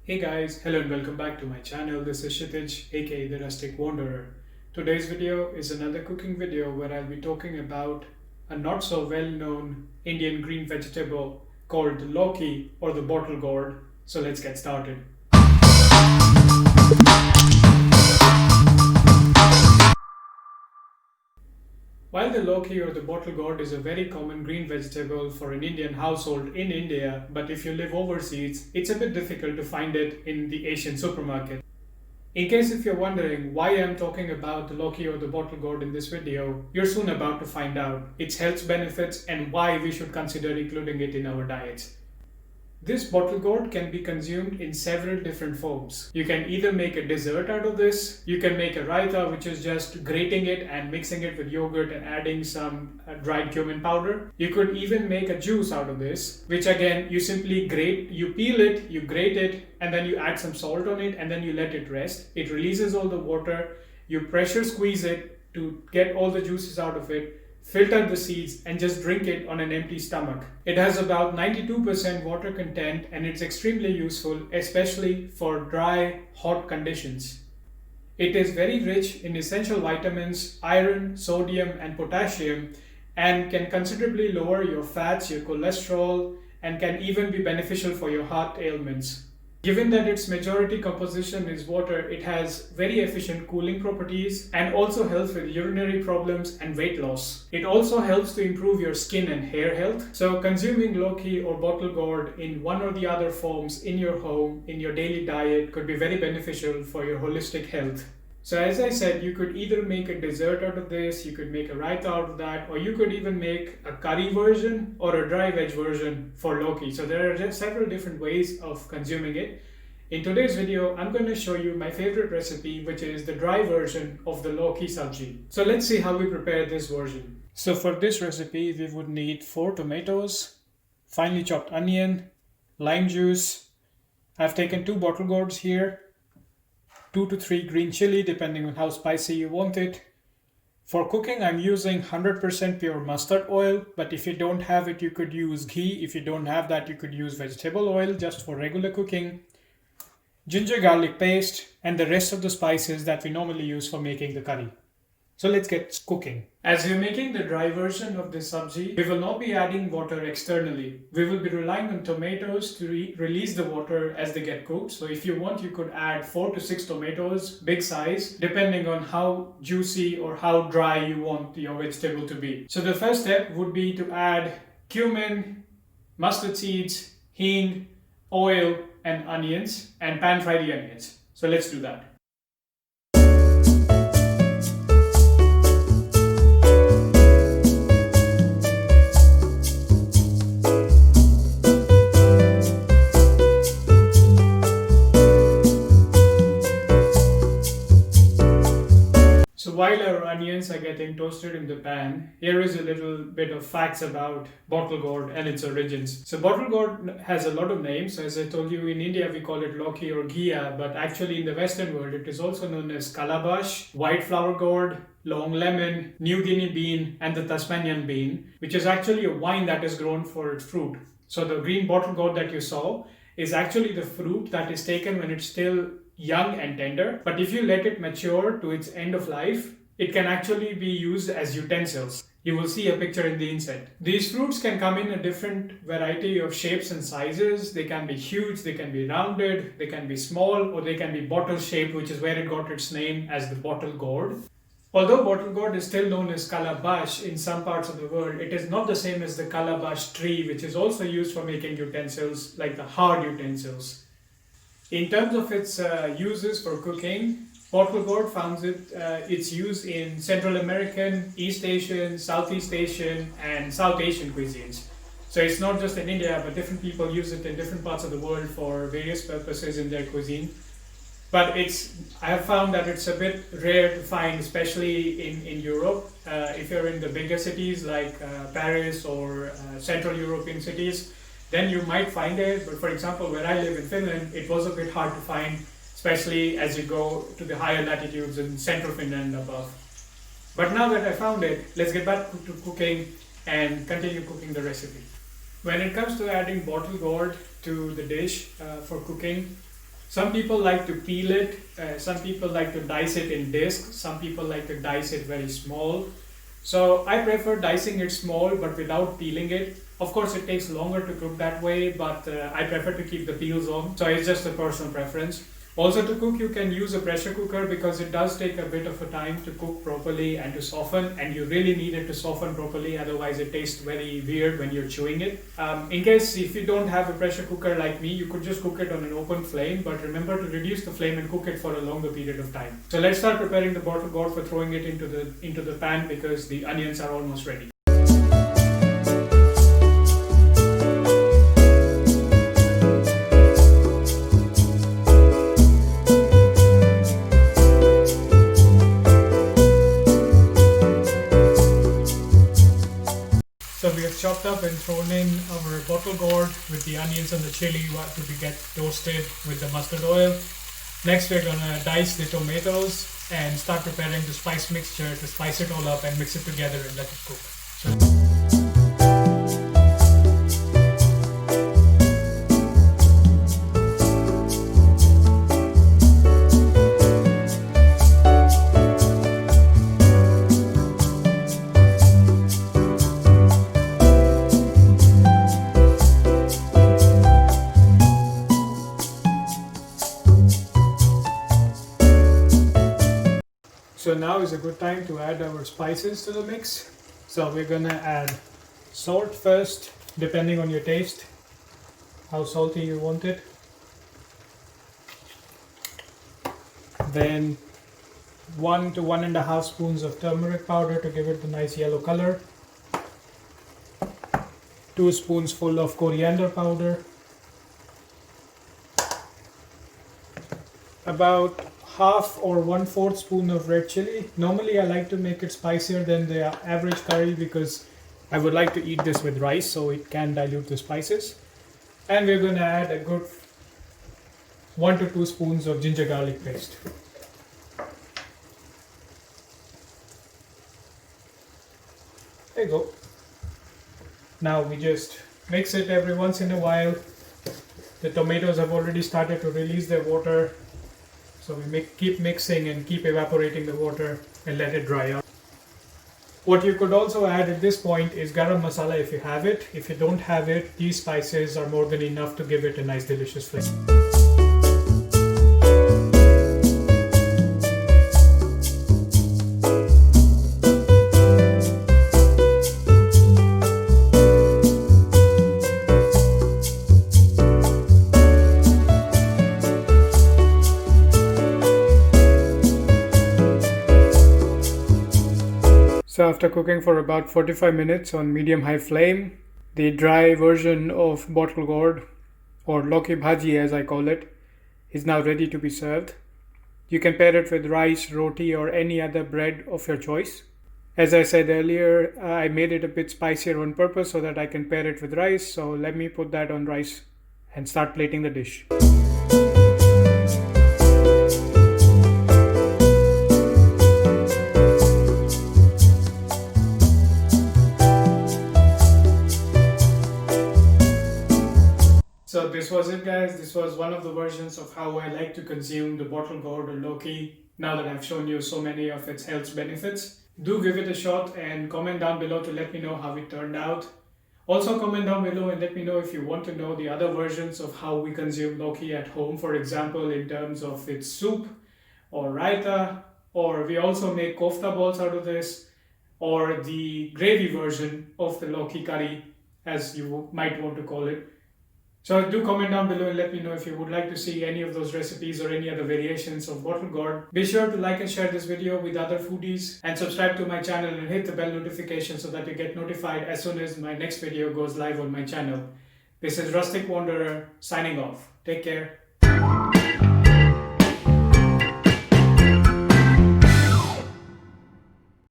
Hey guys, hello and welcome back to my channel. This is Kshitij, aka the Rustic Wanderer. Today's video is another cooking video where I'll be talking about a not so well known Indian green vegetable called the Lauki or the bottle gourd. So let's get started. While the Lauki or the bottle gourd is a very common green vegetable for an Indian household in India, but if you live overseas, it's a bit difficult to find it in the Asian supermarket. In case if you're wondering why I'm talking about the Lauki or the bottle gourd in this video, you're soon about to find out its health benefits and why we should consider including it in our diets. This bottle gourd can be consumed in several different forms. You can either make a dessert out of this, you can make a raita, which is just grating it and mixing it with yogurt and adding some dried cumin powder. You could even make a juice out of this, which again you simply grate, you peel it, you grate it, and then you add some salt on it and then you let it rest. It releases all the water, you pressure squeeze it to get all the juices out of it, filter the seeds and just drink it on an empty stomach. It has about 92% water content and it's extremely useful, especially for dry, hot conditions. It is very rich in essential vitamins, iron, sodium and potassium, and can considerably lower your fats, your cholesterol, and can even be beneficial for your heart ailments. Given that its majority composition is water, it has very efficient cooling properties and also helps with urinary problems and weight loss. It also helps to improve your skin and hair health. So consuming Lauki or bottle gourd in one or the other forms in your home, in your daily diet could be very beneficial for your holistic health. So as I said, you could either make a dessert out of this, you could make a raita out of that, or you could even make a curry version or a dry veg version for Lauki. So there are just several different ways of consuming it. In today's video, I'm going to show you my favorite recipe, which is the dry version of the Lauki sabji. So let's see how we prepare this version. So for this recipe, we would need 4 tomatoes, finely chopped onion, lime juice. I've taken 2 bottle gourds here, 2 to 3 green chili depending on how spicy you want it. For cooking I'm using 100% pure mustard oil, but if you don't have it you could use ghee. If you don't have that you could use vegetable oil just for regular cooking. Ginger garlic paste and the rest of the spices that we normally use for making the curry. So let's get cooking. As we're making the dry version of this sabji, we will not be adding water externally. We will be relying on tomatoes to release the water as they get cooked. So if you want, you could add 4 to 6 tomatoes, big size, depending on how juicy or how dry you want your vegetable to be. So the first step would be to add cumin, mustard seeds, hing, oil, and onions, and pan fry the onions. So let's do that. So while our onions are getting toasted in the pan, here is a little bit of facts about bottle gourd and its origins. So bottle gourd has a lot of names. As I told you, in India we call it Lauki or ghiya, but actually in the Western world it is also known as calabash, white flower gourd, long lemon, New Guinea bean, and the Tasmanian bean, which is actually a wine that is grown for its fruit. So the green bottle gourd that you saw is actually the fruit that is taken when it's still young and tender, but if you let it mature to its end of life, it can actually be used as utensils. You will see a picture in the insert. These fruits can come in a different variety of shapes and sizes. They can be huge, they can be rounded, they can be small, or they can be bottle shaped, which is where it got its name as the bottle gourd. Although bottle gourd is still known as calabash in some parts of the world, it is not the same as the calabash tree, which is also used for making utensils, like the hard utensils. In terms of its uses for cooking, bottle gourd finds its use in Central American, East Asian, Southeast Asian, and South Asian cuisines. So it's not just in India, but different people use it in different parts of the world for various purposes in their cuisine. But I have found that it's a bit rare to find, especially in Europe. If you're in the bigger cities like Paris or Central European cities, then you might find it. But for example, where I live in Finland, it was a bit hard to find, especially as you go to the higher latitudes in central Finland and above. But now that I found it, let's get back to cooking and continue cooking the recipe. When it comes to adding bottle gourd to the dish for cooking, Some people like to peel it, some people like to dice it in discs, some people like to dice it very small. So I prefer dicing it small but without peeling it. Of course it takes longer to cook that way, but I prefer to keep the peels on. So it's just a personal preference. Also, to cook you can use a pressure cooker because it does take a bit of a time to cook properly and to soften, and you really need it to soften properly, otherwise it tastes very weird when you're chewing it. In case if you don't have a pressure cooker like me, you could just cook it on an open flame, but remember to reduce the flame and cook it for a longer period of time. So let's start preparing the bottle gourd for throwing it into the pan because the onions are almost ready. So we have chopped up and thrown in our bottle gourd with the onions and the chili to get toasted with the mustard oil. Next we're gonna dice the tomatoes and start preparing the spice mixture to spice it all up and mix it together and let it cook. So now is a good time to add our spices to the mix. So we're gonna add salt first, depending on your taste, how salty you want it. Then 1 to 1.5 spoons of turmeric powder to give it the nice yellow color. 2 spoonsful of coriander powder. About half or 1/4 spoon of red chili. Normally I like to make it spicier than the average curry because I would like to eat this with rice, so it can dilute the spices. And we're going to add a good 1 to 2 spoons of ginger garlic paste. There you go. Now we just mix it every once in a while. The tomatoes have already started to release their water. So we keep mixing and keep evaporating the water and let it dry out. What you could also add at this point is garam masala if you have it. If you don't have it, these spices are more than enough to give it a nice delicious flavor. So after cooking for about 45 minutes on medium-high flame, the dry version of bottle gourd, or Lauki Bhaji as I call it, is now ready to be served. You can pair it with rice, roti or any other bread of your choice. As I said earlier, I made it a bit spicier on purpose so that I can pair it with rice. So let me put that on rice and start plating the dish. So this was it guys, this was one of the versions of how I like to consume the bottle gourd or Lauki now that I've shown you so many of its health benefits. Do give it a shot and comment down below to let me know how it turned out. Also comment down below and let me know if you want to know the other versions of how we consume Lauki at home, for example in terms of its soup or raita, or we also make kofta balls out of this, or the gravy version of the Lauki curry as you might want to call it. So do comment down below and let me know if you would like to see any of those recipes or any other variations of bottle gourd. Be sure to like and share this video with other foodies and subscribe to my channel and hit the bell notification so that you get notified as soon as my next video goes live on my channel. This is Rustic Wanderer signing off. Take care.